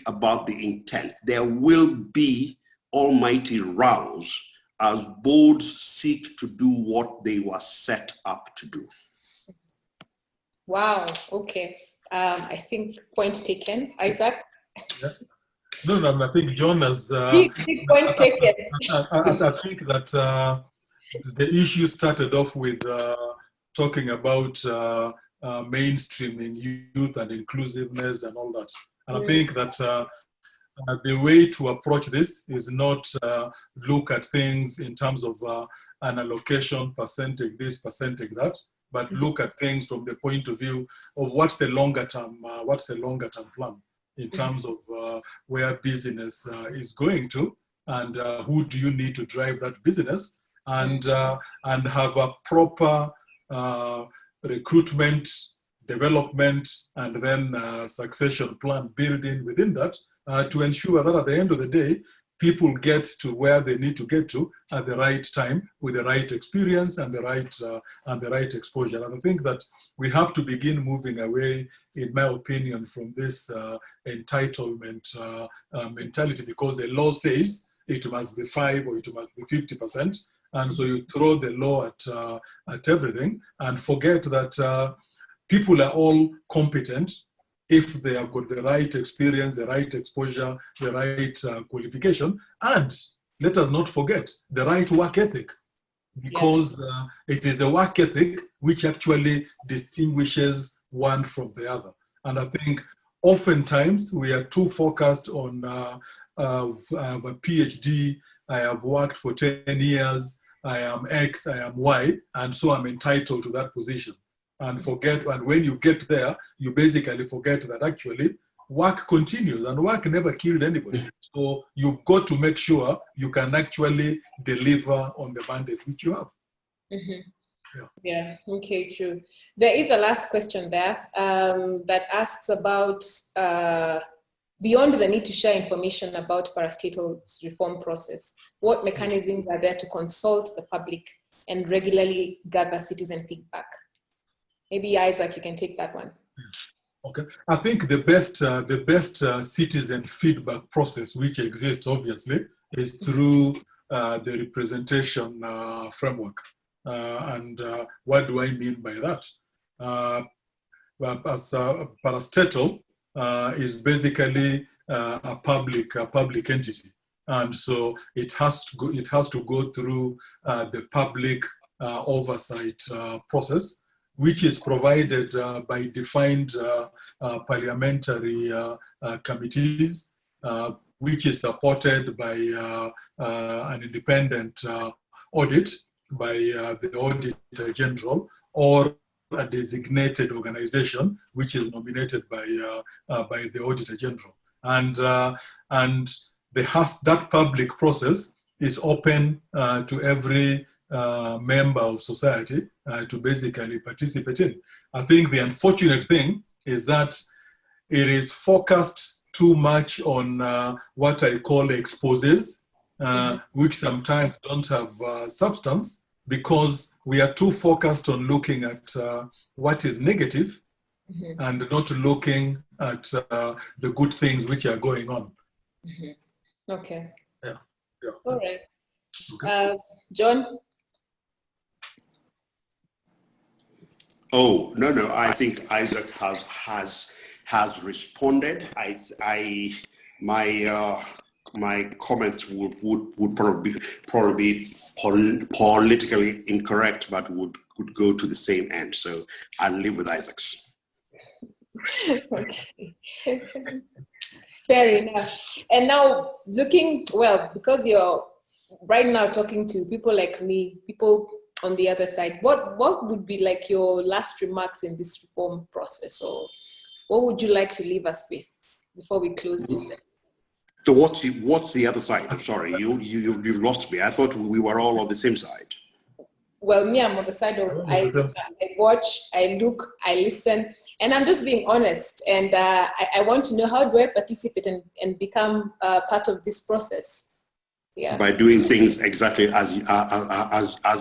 A: about the intent. There will be almighty rows as boards seek to do what they were set up to do.
B: Wow, okay. I think point taken. Isaac?
C: Yeah. No, I think John has...
B: big point taken.
C: I think that the issue started off with talking about mainstreaming youth and inclusiveness and all that. And I think that the way to approach this is not look at things in terms of an allocation, percentage this, percentage that, but look at things from the point of view of what's the longer term plan in terms of where business is going to, and who do you need to drive that business, and have a proper recruitment, development, and then succession plan built in within that to ensure that at the end of the day, people get to where they need to get to at the right time with the right experience and the right exposure. And I think that we have to begin moving away, in my opinion, from this entitlement mentality, because the law says it must be 5 or it must be 50%. And so you throw the law at everything and forget that people are all competent if they have got the right experience, the right exposure, the right qualification, and let us not forget the right work ethic, because it is the work ethic which actually distinguishes one from the other. And I think oftentimes we are too focused on a PhD, I have worked for 10 years, I am X, I am Y, and so I'm entitled to that position. And when you get there, you basically forget that actually work continues, and work never killed anybody. So you've got to make sure you can actually deliver on the mandate which you have.
B: Yeah, okay, true. There is a last question there that asks about, beyond the need to share information about parastatal's reform process, what mechanisms are there to consult the public and regularly gather citizen feedback? Maybe Isaac, you can take that one.
C: Okay, I think the best citizen feedback process which exists, obviously, is through the representation framework. And what do I mean by that? As parastatal is basically a public entity, and so it has to go through the public oversight process, which is provided by defined parliamentary committees, which is supported by an independent audit by the Auditor General, or a designated organization which is nominated by the Auditor General. And that public process is open to every member of society to basically participate in. I think the unfortunate thing is that it is focused too much on what I call exposés, which sometimes don't have substance, because we are too focused on looking at what is negative and not looking at the good things which are going on.
B: Okay.
C: Yeah.
B: All right.
C: Okay.
B: John?
A: Oh, no, I think Isaac has responded. My comments would probably be politically incorrect, but would go to the same end. So I'll live with Isaac's.
B: Okay. Fair enough. And now because you're right now talking to people like me, people on the other side, what would be like your last remarks in this reform process, or what would you like to leave us with before we close this?
A: So what's the other side? I'm sorry, you've lost me. I thought we were all on the same side.
B: Well, me, I'm on the side of I watch, I look, I listen, and I'm just being honest. And I want to know, how do I participate and become part of this process? Yeah.
A: By doing things exactly as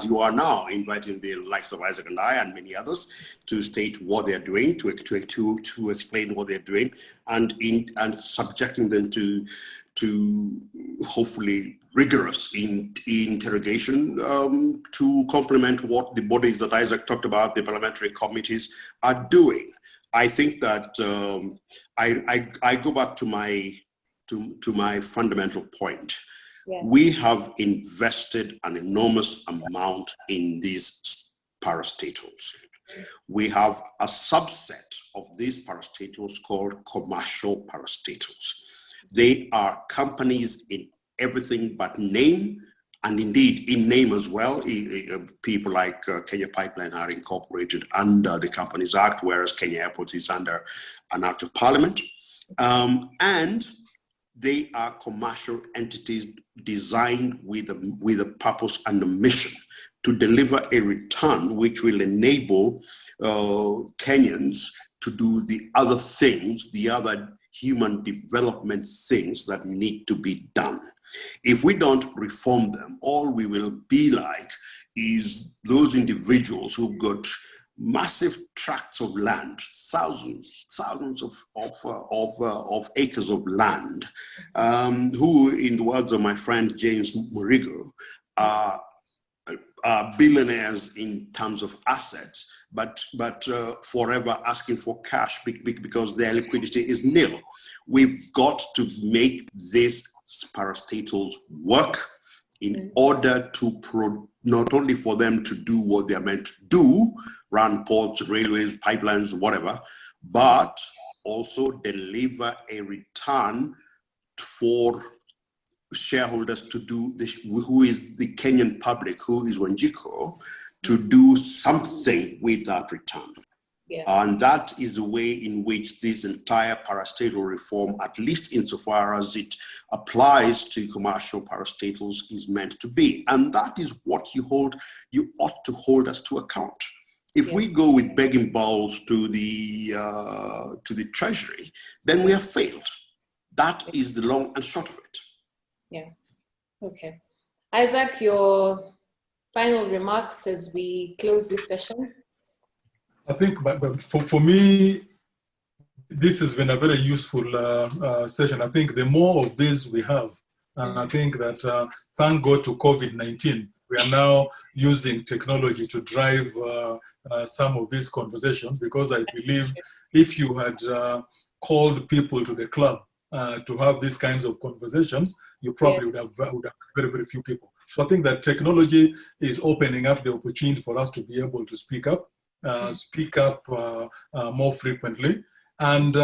A: you are now, inviting the likes of Isaac and I and many others to state what they're doing, to explain what they're doing, and subjecting them to hopefully rigorous interrogation to complement what the bodies that Isaac talked about, the parliamentary committees, are doing. I think that I go back to my fundamental point.
B: Yeah.
A: We have invested an enormous amount in these parastatals. We have a subset of these parastatals called commercial parastatals. They are companies in everything but name, and indeed in name as well. People like Kenya Pipeline are incorporated under the Companies Act, whereas Kenya Airports is under an act of parliament. And they are commercial entities designed with a purpose and a mission to deliver a return which will enable Kenyans to do the other things, the other human development things that need to be done. If we don't reform them, all we will be like is those individuals who've got massive tracts of land, thousands of acres of land, who, in the words of my friend James Murigo, are billionaires in terms of assets, but forever asking for cash because their liquidity is nil. We've got to make these parastatals work in order to not only for them to do what they're meant to do, run ports, railways, pipelines, whatever, but also deliver a return for shareholders to do this, who is the Kenyan public, who is Wanjiko, to do something with that return.
B: Yeah.
A: And that is the way in which this entire parastatal reform, at least insofar as it applies to commercial parastatals, is meant to be. And that is what you ought to hold us to account. If we go with begging bowls to the Treasury, then we have failed. That is the long and short of it.
B: Yeah. Okay. Isaac, your final remarks as we close this session?
C: I think for me, this has been a very useful session. I think the more of this we have, and I think that thank God to COVID-19, we are now using technology to drive some of these conversations, because I believe if you had called people to the club to have these kinds of conversations, you probably would have very, very few people. So I think that technology is opening up the opportunity for us to be able to speak up more frequently, and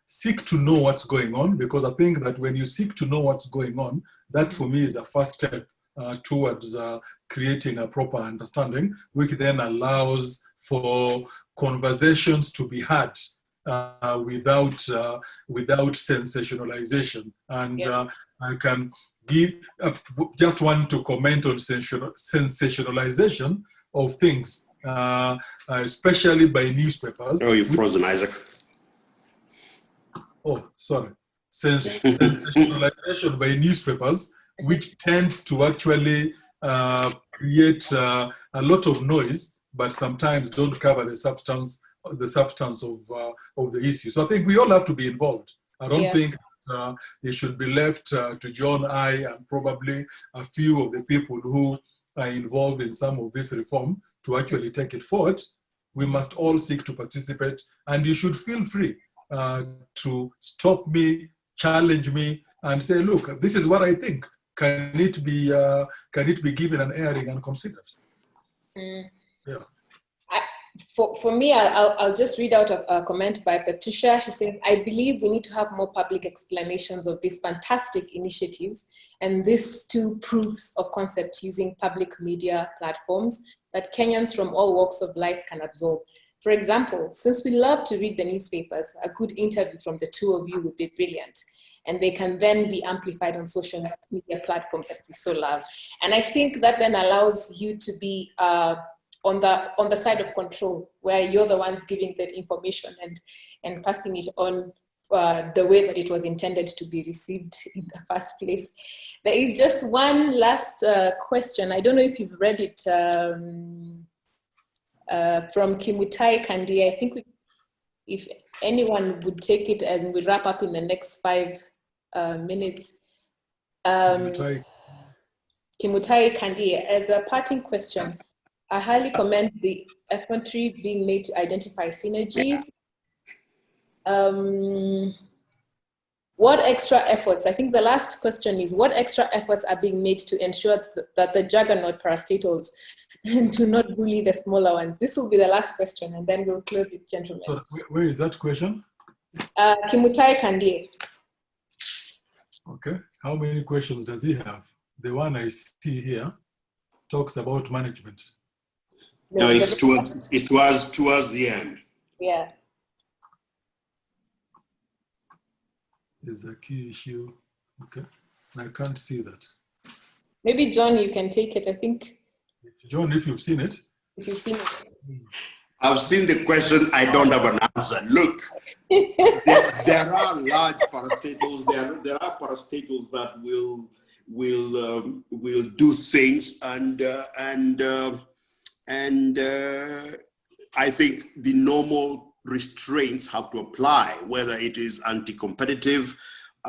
C: seek to know what's going on, because I think that when you seek to know what's going on, that for me is the first step towards creating a proper understanding, which then allows for conversations to be had without sensationalization. And I can just want to comment on sensationalization of things, especially by newspapers.
A: Oh, you've frozen, Isaac.
C: Oh, sorry. Sensationalization by newspapers, which tend to actually create a lot of noise, but sometimes don't cover the substance of the issue. So I think we all have to be involved. I don't think it should be left to John, I, and probably a few of the people who are involved in some of this reform to actually take it forward. We must all seek to participate, and you should feel free to stop me, challenge me, and say, look, this is what I think. Can it be given an airing and considered? Yeah.
B: For me, I'll just read out a comment by Patricia. She says, I believe we need to have more public explanations of these fantastic initiatives, and these two proofs of concept using public media platforms that Kenyans from all walks of life can absorb. For example, since we love to read the newspapers, a good interview from the two of you would be brilliant. And they can then be amplified on social media platforms that we so love. And I think that then allows you to be on the side of control, where you're the ones giving that information and passing it on the way that it was intended to be received in the first place. There is just one last question. I don't know if you've read it from Kimutai Kandi. I think if anyone would take it, and we wrap up in the next 5 minutes. Kimutai Kandi, as a parting question, I highly commend the effort being made to identify synergies. What extra efforts, I think the last question is, what extra efforts are being made to ensure that the juggernaut parastatals do not bully the smaller ones? This will be the last question, and then we'll close it, gentlemen.
C: So where is that question?
B: Kimutai Kandi.
C: Okay. How many questions does he have? The one I see here talks about management.
A: No, it's towards the end.
B: Yeah.
C: Is a key issue. Okay. I can't see that.
B: Maybe John, you can take it. I think.
C: John, if you've seen it.
B: If you've seen it.
A: I've seen the question. I don't have an answer. Look, there are large parastatals. There are parastatals that will do things, and I think the normal restraints have to apply, whether it is anti-competitive,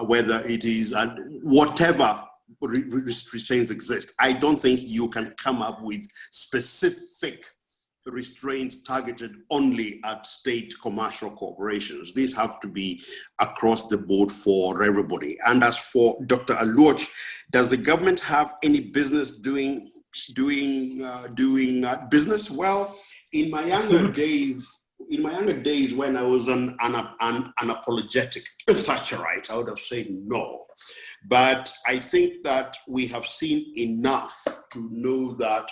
A: whether it is whatever restraints exist. I don't think you can come up with specific restraints targeted only at state commercial corporations. These have to be across the board for everybody. And as for Dr. Awuondo, does the government have any business doing business? Well, in my younger days, when I was an unapologetic Thatcherite, I would have said no. But I think that we have seen enough to know that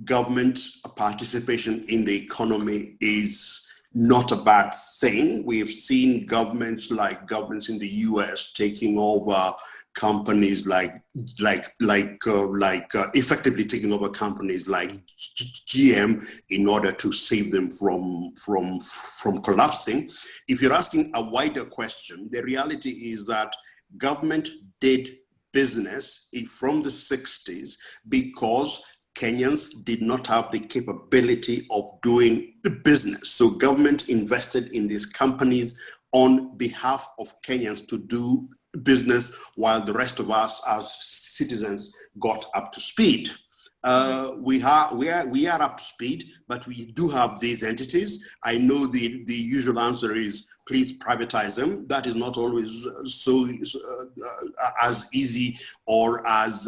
A: government participation in the economy is not a bad thing. We've seen governments in the US taking over companies effectively taking over companies like GM in order to save them from collapsing. If you're asking a wider question, the reality is that government did business from the 60s because Kenyans did not have the capability of doing the business. So government invested in these companies on behalf of Kenyans to do business while the rest of us as citizens got up to speed. We are up to speed, but we do have these entities. I know the usual answer is please privatize them. That is not always as easy or as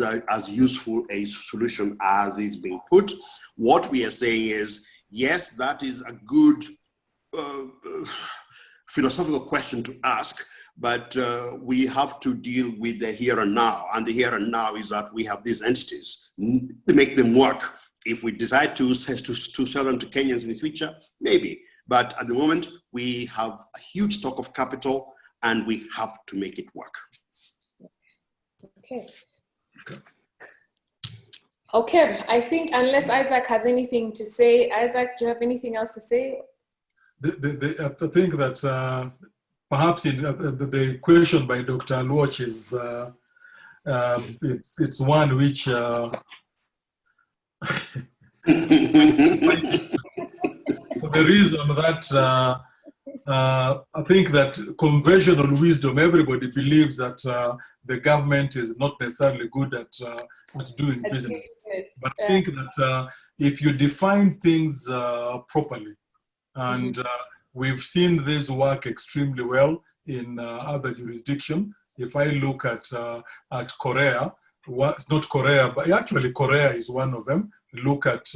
A: useful a solution as is being put. What we are saying is, yes, that is a good philosophical question to ask, but we have to deal with the here and now. And the here and now is that we have these entities, make them work. If we decide to sell them to Kenyans in the future, maybe. But at the moment, we have a huge stock of capital and we have to make it work.
B: Okay, I think unless Isaac has anything to say, Isaac, do you have anything else to say?
C: I think that perhaps in the question by Dr. Alwoch is it's one which for the reason that I think that conventional wisdom, everybody believes that the government is not necessarily good at doing business. But I think that if you define things properly, and we've seen this work extremely well in other jurisdictions. If I look at Korea, not Korea, but actually Korea is one of them. Look at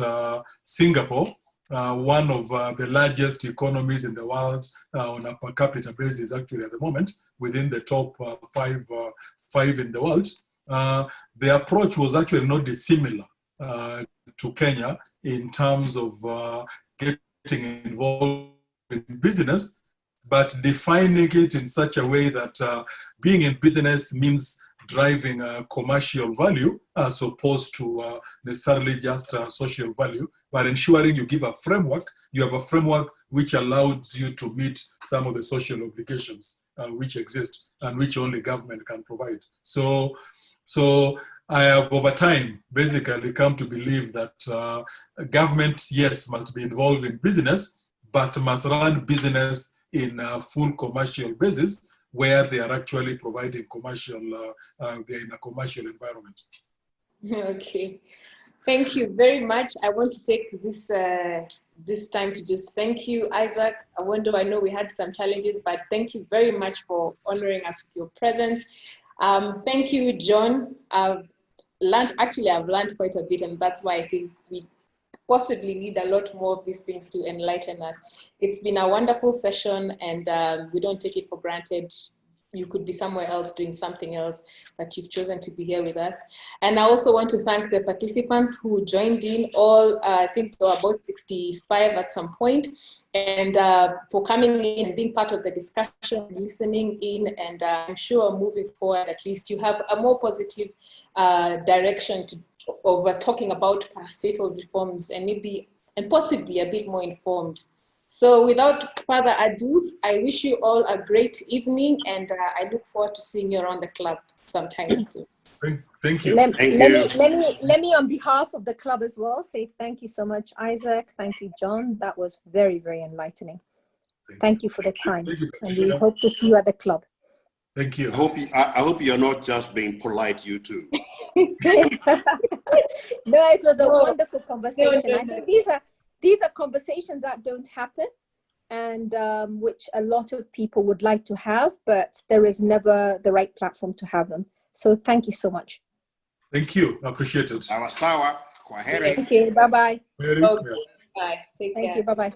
C: Singapore, one of the largest economies in the world on a per capita basis, actually at the moment, within the top five in the world. The approach was actually not dissimilar to Kenya in terms of getting involved in business, but defining it in such a way that being in business means driving commercial value as opposed to necessarily just social value, but ensuring you give a framework, you have a framework which allows you to meet some of the social obligations which exist and which only government can provide. So I have over time basically come to believe that government, yes, must be involved in business, but must run business in a full commercial basis where they are actually providing commercial, they're in a commercial environment.
B: Okay, thank you very much. I want to take this this time to just thank you, Isaac, Awuondo. I know we had some challenges, but thank you very much for honoring us with your presence. Thank you, John. I've learned quite a bit, and that's why I think we possibly need a lot more of these things to enlighten us. It's been a wonderful session, and we don't take it for granted. You could be somewhere else doing something else, but you've chosen to be here with us. And I also want to thank the participants who joined in, all, I think there were about 65 at some point, and for coming in and being part of the discussion, listening in, and I'm sure moving forward, at least you have a more positive direction over talking about parastatal reforms, and maybe and possibly a bit more informed. So without further ado, I wish you all a great evening, and I look forward to seeing you around the club sometime soon.
C: Thank you.
D: Let me on behalf of the club as well say thank you so much, Isaac. Thank you, John. That was very, very enlightening. Thank you for the time, and we hope to see you at the club.
C: Thank you.
A: I hope you're not just being polite, you too.
D: No, it was a wonderful conversation. I think these are conversations that don't happen, and which a lot of people would like to have, but there is never the right platform to have them. So thank you so much.
C: Thank you. Appreciate it.
A: Sawa. Kwaheri.
D: Thank you. Bye-bye.
B: Okay. Bye. Take care.
D: Thank you. Bye-bye.